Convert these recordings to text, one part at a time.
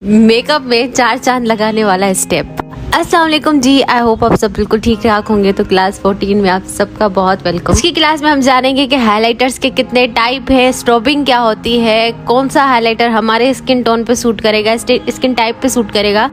Makeup में 4 चांद लगाने वाला स्टेप। अस्सलाम वालेकुम जी, आई होप आप सब बिल्कुल ठीक ठाक होंगे। तो क्लास 14 में आप सबका बहुत वेलकम। इसकी क्लास में हम जानेंगे कि हाइलाइटर्स के कितने टाइप है, स्ट्रोबिंग क्या होती है, कौन सा हाइलाइटर हमारे स्किन टोन पे सूट करेगा, स्किन टाइप पे सूट करेगा।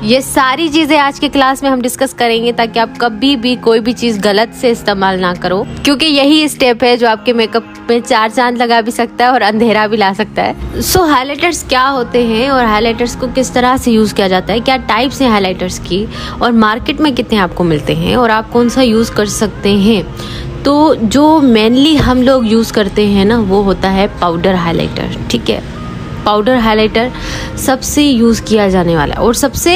ये सारी चीजें आज के क्लास में हम डिस्कस करेंगे ताकि आप कभी भी कोई भी चीज गलत से इस्तेमाल ना करो, क्योंकि यही स्टेप है जो आपके मेकअप में 4 चांद लगा भी सकता है और अंधेरा भी ला सकता है। सो हाइलाइटर्स क्या होते हैं और हाइलाइटर्स को किस तरह से यूज किया जाता है, क्या टाइप्स हैं हाइलाइटर्स की और मार्केट में कितने आपको मिलते हैं और आप कौन सा यूज कर सकते हैं। तो जो मेनली हम लोग यूज करते हैं ना, वो होता है पाउडर हाइलाइटर। ठीक है, पाउडर हाइलाइटर सबसे यूज़ किया जाने वाला और सबसे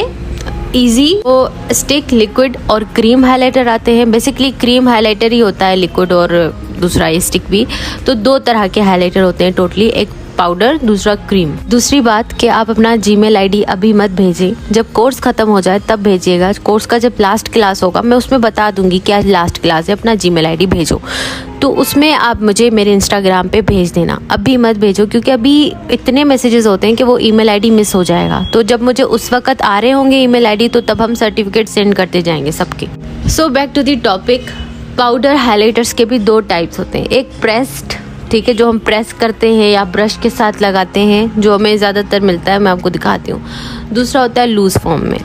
इजी। वो स्टिक, लिक्विड और क्रीम हाइलाइटर आते हैं। बेसिकली क्रीम हाइलाइटर ही होता है, लिक्विड और दूसरा ये स्टिक भी। तो 2 तरह के हाइलाइटर होते हैं टोटली, एक पाउडर, दूसरा क्रीम। दूसरी बात कि आप अपना जीमेल आईडी अभी मत भेजें, जब कोर्स खत्म हो जाए तब भेजिएगा। कोर्स का जब लास्ट क्लास होगा मैं उसमें बता दूंगी क्या लास्ट क्लास है, अपना जीमेल आईडी भेजो। तो उसमें आप मुझे मेरे इंस्टाग्राम पे भेज देना, अभी मत भेजो क्योंकि अभी इतने मैसेजेस होते हैं कि वो ईमेल आईडी मिस हो जाएगा। तो जब मुझे उस वक्त आ रहे होंगे ईमेल आईडी तो तब हम सर्टिफिकेट सेंड करते जाएंगे सबके। So back to the topic. Powder highlighters के भी 2 टाइप्स होते हैं, एक प्रेस्ड, ठीक है, जो हम प्रेस करते हैं या ब्रश के साथ लगाते हैं, जो हमें ज़्यादातर मिलता है, मैं आपको दिखाती हूँ। दूसरा होता है लूज फॉर्म में।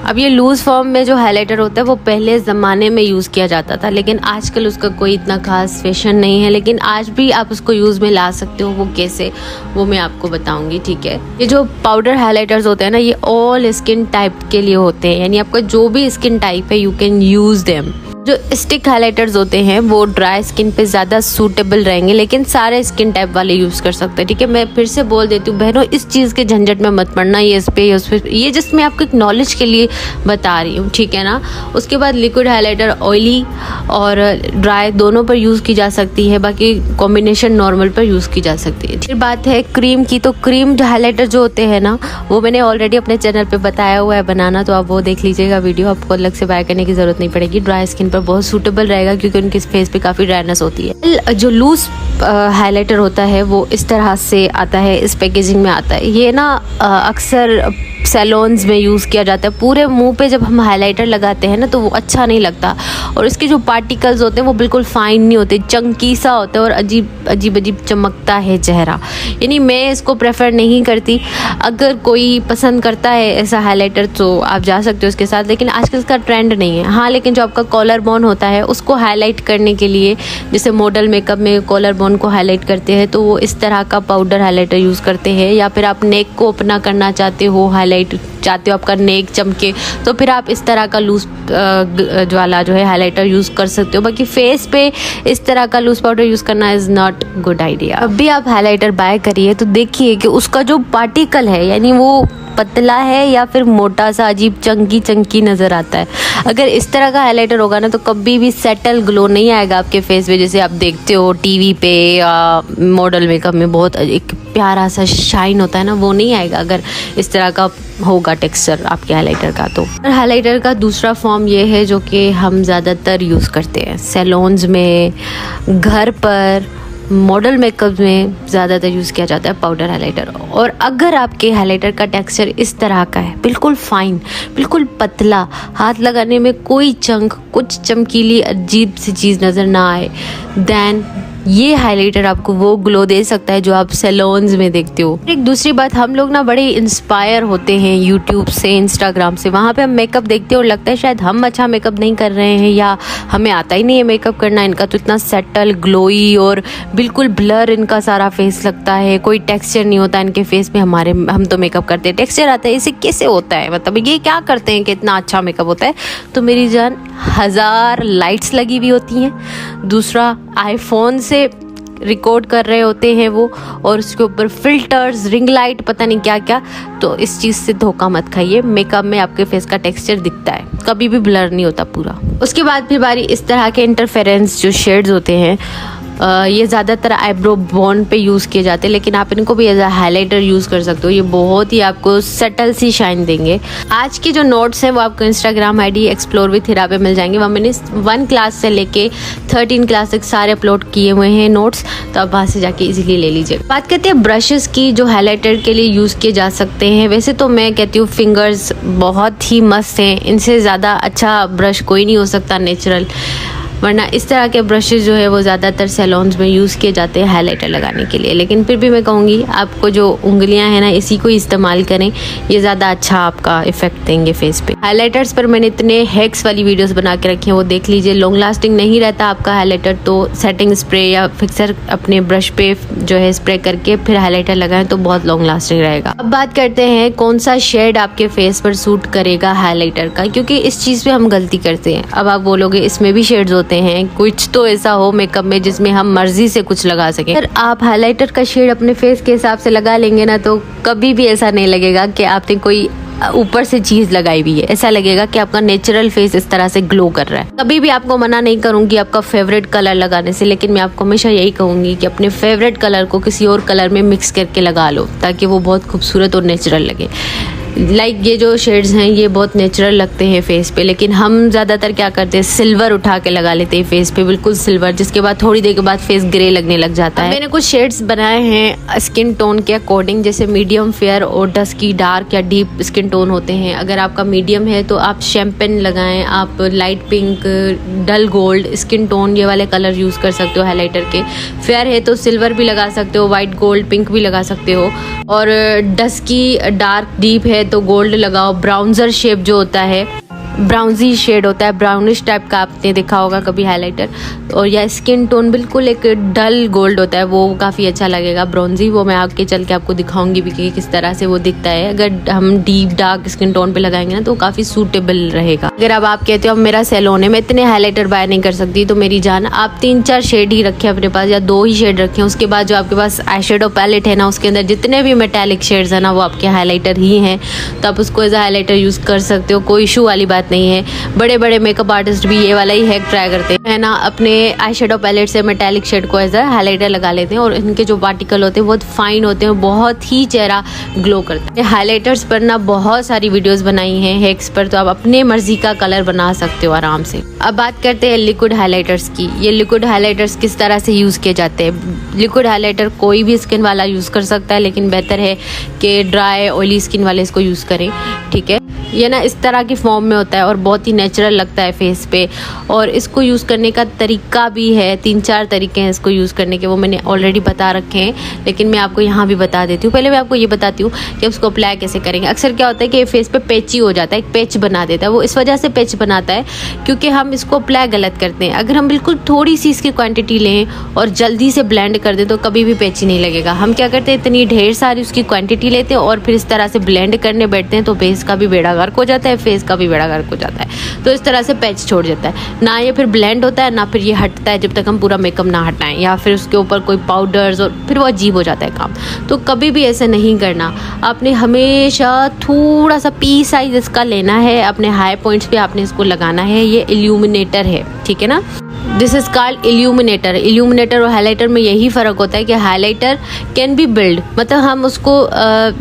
अब ये लूज फॉर्म में जो हाइलाइटर होता है वो पहले ज़माने में यूज़ किया जाता था, लेकिन आजकल उसका कोई इतना खास फैशन नहीं है, लेकिन आज भी आप उसको यूज़ में ला सकते हो। वो कैसे, वो मैं आपको बताऊंगी। ठीक है, ये जो पाउडर हाइलाइटर्स होते हैं ना, ये ऑल स्किन टाइप के लिए होते हैं, यानी आपका जो भी स्किन टाइप है यू कैन यूज़ देम। जो स्टिक हाइलाइटर्स होते हैं वो ड्राई स्किन पे ज़्यादा सूटेबल रहेंगे, लेकिन सारे स्किन टाइप वाले यूज़ कर सकते हैं। ठीक है, मैं फिर से बोल देती हूँ बहनों, इस चीज़ के झंझट में मत पड़ना, ये इस पे उस पे, ये जस्ट मैं आपको एक नॉलेज के लिए बता रही हूँ, ठीक है ना। उसके बाद लिक्विड हाइलाइटर ऑयली और ड्राई दोनों पर यूज़ की जा सकती है, बाकी कॉम्बिनेशन नॉर्मल पर यूज़ की जा सकती है। फिर बात है क्रीम की। तो क्रीम हाइलाइटर जो होते हैं ना, वो मैंने ऑलरेडी अपने चैनल पर बताया हुआ है बनाना, तो आप वो देख लीजिएगा वीडियो, आपको अलग से बाय करने की ज़रूरत नहीं पड़ेगी। ड्राई स्किन पर बहुत सूटेबल रहेगा क्योंकि उनके फेस पे काफ़ी ड्राइनेस होती है। जो लूज हाइलाइटर होता है वो इस तरह से आता है, इस पैकेजिंग में आता है। ये ना अक्सर सैलून्स में यूज़ किया जाता है। पूरे मुंह पे जब हम हाइलाइटर लगाते हैं ना तो वो अच्छा नहीं लगता, और इसके जो पार्टिकल्स होते हैं वो बिल्कुल फाइन नहीं होते, चंकी सा होता है और अजीब अजीब चमकता है चेहरा। यानी मैं इसको प्रेफर नहीं करती। अगर कोई पसंद करता है ऐसा हाइलाइटर तो आप जा सकते हो उसके साथ, लेकिन आजकल इसका ट्रेंड नहीं है। हाँ, लेकिन जो आपका कॉलर बोन होता है उसको हाईलाइट करने के लिए, जैसे मॉडल मेकअप में कॉलर बोन को हाईलाइट करते हैं, तो वो इस तरह का पाउडर हाइलाइटर यूज़ करते हैं। या फिर आप नेक को अपना करना चाहते हो, हाईलाइट चाहते हो आपका नेक चमके, तो फिर आप इस तरह का लूज वाला जो है हाइलाइटर यूज़ कर सकते हो। बाकी फेस पे इस तरह का लूज पाउडर यूज़ करना इज़ नॉट गुड आइडिया। अब भी आप हाइलाइटर बाय करिए तो देखिए कि उसका जो पार्टिकल है, यानी वो पतला है या फिर मोटा सा अजीब चंकी नज़र आता है। अगर इस तरह का हाइलाइटर होगा ना तो कभी भी सेटल ग्लो नहीं आएगा आपके फेस पे, जैसे आप देखते हो टीवी पे या मॉडल मेकअप में बहुत एक प्यारा सा शाइन होता है ना, वो नहीं आएगा अगर इस तरह का होगा टेक्सचर आपके हाइलाइटर का। तो हाइलाइटर का दूसरा फॉर्म ये है जो कि हम ज़्यादातर यूज़ करते हैं सैलून्स में, घर पर, मॉडल मेकअप में ज़्यादातर यूज़ किया जाता है पाउडर हाइलाइटर। और अगर आपके हाइलाइटर का टेक्सचर इस तरह का है, बिल्कुल फाइन, बिल्कुल पतला, हाथ लगाने में कोई चंक, कुछ चमकीली अजीब सी चीज़ नज़र ना आए, देन ये हाइलाइटर आपको वो ग्लो दे सकता है जो आप सैलून्स में देखते हो। एक दूसरी बात, हम लोग ना बड़े इंस्पायर होते हैं यूट्यूब से, इंस्टाग्राम से। वहाँ पे हम मेकअप देखते हैं और लगता है शायद हम अच्छा मेकअप नहीं कर रहे हैं या हमें आता ही नहीं है मेकअप करना। इनका तो इतना सेटल, ग्लोई और बिल्कुल ब्लर इनका सारा फेस लगता है, कोई टेक्सचर नहीं होता इनके फेस में। हम तो मेकअप करते हैं, टेक्सचर आता है, इसे कैसे होता है, मतलब ये क्या करते हैं कि इतना अच्छा मेकअप होता है। तो मेरी जान, 1000 लाइट्स लगी हुई होती हैं, दूसरा आईफोन से रिकॉर्ड कर रहे होते हैं वो, और उसके ऊपर फिल्टर्स, रिंग लाइट, पता नहीं क्या क्या। तो इस चीज़ से धोखा मत खाइए। मेकअप में आपके फेस का टेक्सचर दिखता है, कभी भी ब्लर नहीं होता पूरा। उसके बाद फिर बारी इस तरह के इंटरफेरेंस जो शेड्स होते हैं, ये ज़्यादातर आईब्रो बोन पे यूज़ किए जाते हैं, लेकिन आप इनको भी एज अ हाईलाइटर यूज़ कर सकते हो। ये बहुत ही आपको सटल सी शाइन देंगे। आज के जो नोट्स हैं वो आपको इंस्टाग्राम ID एक्सप्लोर विद हिरा पे मिल जाएंगे। वहाँ मैंने 1 क्लास से लेके 13 क्लास तक सारे अपलोड किए हुए हैं नोट्स, तो आप वहाँ से जाके इजीली ले लीजिए। बात करते हैं ब्रशेस की जो हाईलाइटर के लिए यूज़ किए जा सकते हैं। वैसे तो मैं कहती हूँ फिंगर्स बहुत ही मस्त हैं, इनसे ज़्यादा अच्छा ब्रश कोई नहीं हो सकता नेचुरल, वरना इस तरह के ब्रशेस जो है वो ज़्यादातर सैलून्स में यूज़ किए जाते हैं हाइलाइटर लगाने के लिए। लेकिन फिर भी मैं कहूँगी आपको जो उंगलियां हैं ना, इसी को इस्तेमाल करें, ये ज़्यादा अच्छा आपका इफेक्ट देंगे फेस पे। हाइलाइटर्स पर मैंने इतने हैक्स वाली वीडियोस बना के रखी हैं, वो देख लीजिए। लॉन्ग लास्टिंग नहीं रहता आपका हाइलाइटर, तो सेटिंग स्प्रे या फिक्सर अपने ब्रश पे जो है स्प्रे करके फिर हाइलाइटर लगाएं तो बहुत लॉन्ग लास्टिंग रहेगा। अब बात करते हैं कौन सा शेड आपके फेस पर सूट करेगा हाइलाइटर का, क्योंकि इस चीज़ पे हम गलती करते हैं। अब आप बोलोगे इसमें भी शेड्स होते हैं, कुछ तो ऐसा हो मेकअप में जिसमें हम मर्जी से कुछ लगा सकें। अगर आप हाइलाइटर का शेड अपने फेस के हिसाब से लगा लेंगे ना, तो कभी भी ऐसा नहीं लगेगा कि आपने कोई ऊपर से चीज लगाई हुई है। ऐसा लगेगा कि आपका नेचुरल फेस इस तरह से ग्लो कर रहा है। कभी भी आपको मना नहीं करूंगी आपका फेवरेट कलर लगाने से, लेकिन मैं आपको हमेशा यही कहूंगी कि अपने फेवरेट कलर को किसी और कलर में मिक्स करके लगा लो, ताकि वो बहुत खूबसूरत और नेचुरल लगे। ये जो शेड्स हैं ये बहुत नेचुरल लगते हैं फेस पे, लेकिन हम ज़्यादातर क्या करते हैं, सिल्वर उठा के लगा लेते हैं फेस पे, बिल्कुल सिल्वर, जिसके बाद थोड़ी देर के बाद फेस ग्रे लगने लग जाता है। मैंने कुछ शेड्स बनाए हैं स्किन टोन के अकॉर्डिंग, जैसे मीडियम फेयर और डस्की डार्क या डीप स्किन टोन होते हैं। अगर आपका मीडियम है तो आप शैम्पेन लगाएं, आप light pink, dull gold, skin tone ये वाले कलर यूज़ कर सकते हो हाईलाइटर के। फेयर है तो सिल्वर भी लगा सकते हो, वाइट गोल्ड पिंक भी लगा सकते हो, और डस्की डार्क डीप है तो गोल्ड लगाओ। ब्राउन्जर शेप जो होता है, ब्राउनजी शेड होता है, ब्राउनिश टाइप का आपने देखा होगा कभी हाइलाइटर, और या स्किन टोन बिल्कुल एक डल गोल्ड होता है, वो काफ़ी अच्छा लगेगा ब्राउनजी। वो मैं आगे चल के आपको दिखाऊंगी भी कि किस तरह से वो दिखता है। अगर हम डीप डार्क स्किन टोन पे लगाएंगे ना तो काफ़ी सूटेबल रहेगा। अगर अब आप कहते हो अब मेरा सैलून है, मैं इतने हाईलाइटर बाय नहीं कर सकती, तो मेरी जान आप 3-4 शेड ही रखें अपने पास, या 2 ही शेड रखें। उसके बाद जो आपके पास आई शेडो पैलेट है ना, उसके अंदर जितने भी मेटालिक शेड्स है ना, वो आपके हाईलाइटर ही हैं, तो आप उसको एज हाईलाइटर यूज़ कर सकते हो, कोई इशू वाली बात नहीं है। बड़े बड़े मेकअप आर्टिस्ट भी ये वाला ही हैक ट्राई करते हैं ना, अपने आई शेडो पैलेट से मेटालिक शेड को एज अ हाईलाइटर लगा लेते हैं, और इनके जो पार्टिकल होते हैं बहुत फाइन होते हैं, बहुत ही चेहरा ग्लो करता है। हाईलाइटर्स पर ना बहुत सारी वीडियोस बनाई हैं हैक्स पर, तो आप अपने मर्जी का कलर बना सकते हो आराम से। अब बात करते हैं लिक्विड हाईलाइटर्स की। ये लिक्विड हाईलाइटर्स किस तरह से यूज़ किए जाते हैं। लिक्विड हाईलाइटर कोई भी स्किन वाला यूज़ कर सकता है, लेकिन बेहतर है कि ड्राई ऑयली स्किन वाले इसको यूज़ करें, ठीक है। ये ना इस तरह की फॉर्म में होता है और बहुत ही नेचुरल लगता है फेस पे, और इसको यूज़ करने का तरीका भी है, 3-4 तरीके हैं इसको यूज़ करने के, वो मैंने ऑलरेडी बता रखे हैं, लेकिन मैं आपको यहाँ भी बता देती हूँ। पहले मैं आपको ये बताती हूँ कि उसको अप्लाई कैसे करेंगे। अक्सर क्या होता है कि फेस पे पैची हो जाता है, एक पैच बना देता है, वो इस वजह से पैच बनाता है क्योंकि हम इसको अप्लाई गलत करते हैं। अगर हम बिल्कुल थोड़ी सी इसकी क्वान्टिटी लें और जल्दी से ब्लेंड कर दें तो कभी भी पैची नहीं लगेगा। हम क्या करते हैं, इतनी ढेर सारी उसकी क्वान्टिटी लेते हैं और फिर इस तरह से ब्लेंड करने बैठते हैं, तो फेस का भी बेड़ा गर्क हो जाता है, फेस का भी बेड़ा गर्क हो जाता है, तो इस तरह से पैच छोड़ जाता है ना। ये फिर ब्लेंड होता है ना फिर ये हटता है जब तक हम पूरा मेकअप ना हटाएं, या फिर उसके ऊपर कोई पाउडर्स, और फिर वो अजीब हो जाता है काम। तो कभी भी ऐसे नहीं करना, आपने हमेशा थोड़ा सा पी साइज इसका लेना है, अपने हाई पॉइंट्स पे आपने इसको लगाना है। ये इल्यूमिनेटर है, ठीक है ना, this is called illuminator. Illuminator और हाईलाइटर में यही फ़र्क होता है कि हाईलाइटर कैन बी बिल्ड, मतलब हम उसको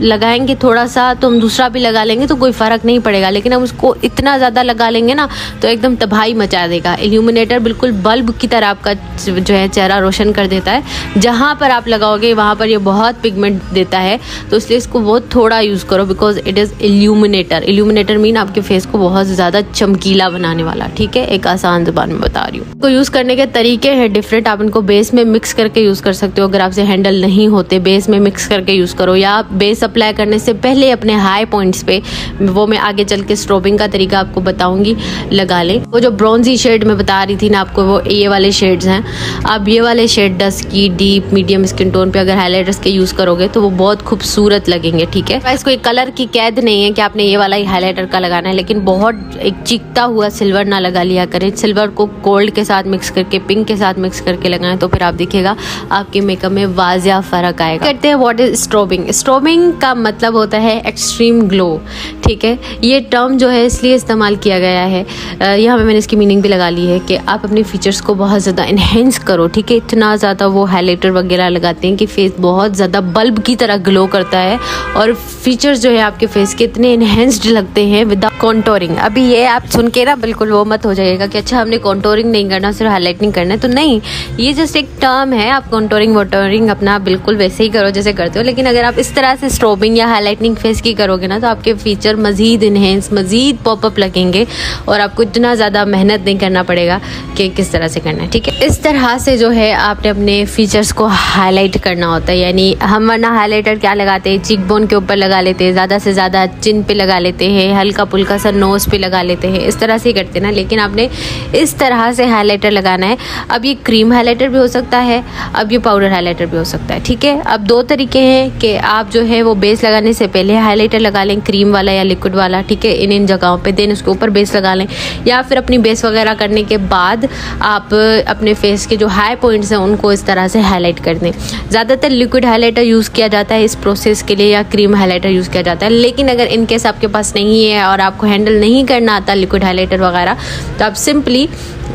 लगाएंगे थोड़ा सा तो हम दूसरा भी लगा लेंगे तो कोई फ़र्क नहीं पड़ेगा, लेकिन हम उसको इतना ज़्यादा लगा लेंगे ना तो एकदम तबाही मचा देगा। इल्यूमिनेटर बिल्कुल बल्ब की तरह आपका जो है चेहरा रोशन कर देता है, जहाँ पर आप लगाओगे वहाँ पर ये बहुत पिगमेंट देता है, तो इसलिए इसको बहुत थोड़ा यूज़ करो, because it is illuminator. Illuminator mean आपके फेस को बहुत ज़्यादा चमकीला बनाने वाला, ठीक है, एक आसान ज़बान में बता रही हूँ। यूज़ करने के तरीके हैं डिफरेंट, आप इनको बेस में मिक्स करके यूज़ कर सकते हो। अगर आपसे हैंडल नहीं होते, बेस में मिक्स करके यूज़ करो, या बेस अप्लाई करने से पहले अपने हाई पॉइंट्स पे, वो मैं आगे चल के स्ट्रोबिंग का तरीका आपको बताऊंगी, लगा लें। वो जो ब्रॉन्जी शेड मैं बता रही थी ना आपको, वो ये वाले शेड्स हैं। आप ये वाले shade dusky, deep, medium skin tone पे अगर हाईलाइटर्स के यूज़ करोगे तो वो बहुत खूबसूरत लगेंगे, ठीक है। इसको एक कलर की कैद नहीं है कि आपने ये वाला ही हाईलाइटर का लगाना है, लेकिन बहुत एक चिकता हुआ सिल्वर ना लगा लिया करें। सिल्वर को गोल्ड के साथ साथ मिक्स करके, पिंक के साथ मिक्स करके लगाएं तो फिर आप देखिएगा आपके मेकअप में वाजिया फ़र्क आएगा। करते हैं व्हाट इज स्ट्रोबिंग। स्ट्रोबिंग का मतलब होता है एक्सट्रीम ग्लो, ठीक है। ये टर्म जो है इसलिए इस्तेमाल किया गया है, यहाँ पे मैंने इसकी मीनिंग भी लगा ली है कि आप अपने फीचर्स को बहुत ज़्यादा इन्हेंस करो, ठीक है। इतना ज़्यादा वो हाइलाइटर वगैरह लगाते हैं कि फेस बहुत ज़्यादा बल्ब की तरह ग्लो करता है और फीचर्स जो है आपके फेस के इतने इन्हेंस्ड लगते हैं विदाउट कॉन्टोरिंग। अभी ये आप सुन के ना बिल्कुल वो मत हो जाइएगा कि अच्छा हमने कॉन्टोरिंग नहीं करना, सिर्फ हाईलाइटिंग करना है, तो नहीं, ये जस्ट एक टर्म है। आप कॉन्टोरिंग वोटोरिंग अपना बिल्कुल वैसे ही करो जैसे करते हो, लेकिन अगर आप इस तरह से स्ट्रोबिंग या हाईलाइटिंग फेस की करोगे ना तो आपके फीचर मजीद इन्हेंस, मजीद पॉपअप लगेंगे और आपको इतना ज़्यादा मेहनत नहीं करना पड़ेगा कि किस तरह से करना है, ठीक है। इस तरह से जो है आपने अपने फीचर्स को हाईलाइट करना होता है। यानी हम वरना हाईलाइटर क्या लगाते हैं, चीक बोन के ऊपर लगा लेते हैं, ज़्यादा से ज़्यादा चिन पे लगा लेते हैं, हल्का पुल्का सा नोज़ पे लगा लेते हैं, इस तरह से ही करते हैं ना। लेकिन आपने इस तरह से हाईलाइटर लगाना है। अब ये क्रीम हाईलाइटर भी हो सकता है, अब ये पाउडर हाईलाइटर भी हो सकता है, ठीक है। अब दो तरीके हैं कि आप जो है वो बेस लगाने से पहले हाईलाइटर लगा लें, क्रीम वाला या लिक्विड वाला, ठीक है, इन जगहों पे, देन उसके ऊपर बेस लगा लें, या फिर अपनी बेस वगैरह करने के बाद आप अपने फेस के जो हाई पॉइंट्स हैं उनको इस तरह से हाईलाइट कर दें। ज़्यादातर लिक्विड हाईलाइटर यूज़ किया जाता है इस प्रोसेस के लिए, या क्रीम हाईलाइटर यूज़ किया जाता है। लेकिन अगर इनकेस आपके पास नहीं है और आपको हैंडल नहीं करना आता लिक्विड हाईलाइटर वगैरह, तो आप सिंपली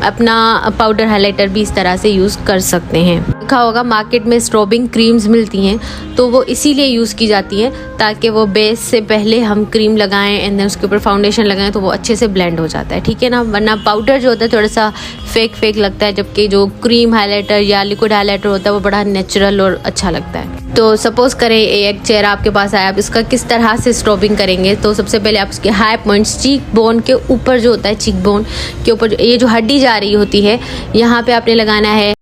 अपना पाउडर हाईलाइटर भी इस तरह से यूज़ कर सकते हैं। देखा होगा मार्केट में स्ट्रोबिंग क्रीम्स मिलती हैं, तो वो इसीलिए यूज़ की जाती हैं ताकि वो बेस से पहले हम क्रीम लगाएं एंड देन उसके ऊपर फाउंडेशन लगाएं तो वो अच्छे से ब्लेंड हो जाता है, ठीक है ना। वरना पाउडर जो होता है थोड़ा सा फेक लगता है, जबकि जो क्रीम हाईलाइटर या लिक्विड हाईलाइटर होता है वो बड़ा नेचुरल और अच्छा लगता है। तो सपोज करें एक चेहरा आपके पास आया, आप इसका किस तरह से स्ट्रोबिंग करेंगे। तो सबसे पहले आप उसके हाई पॉइंट्स, चीक बोन के ऊपर जो होता है, चीक बोन के ऊपर ये जो हड्डी जा रही होती है, यहाँ पे आपने लगाना है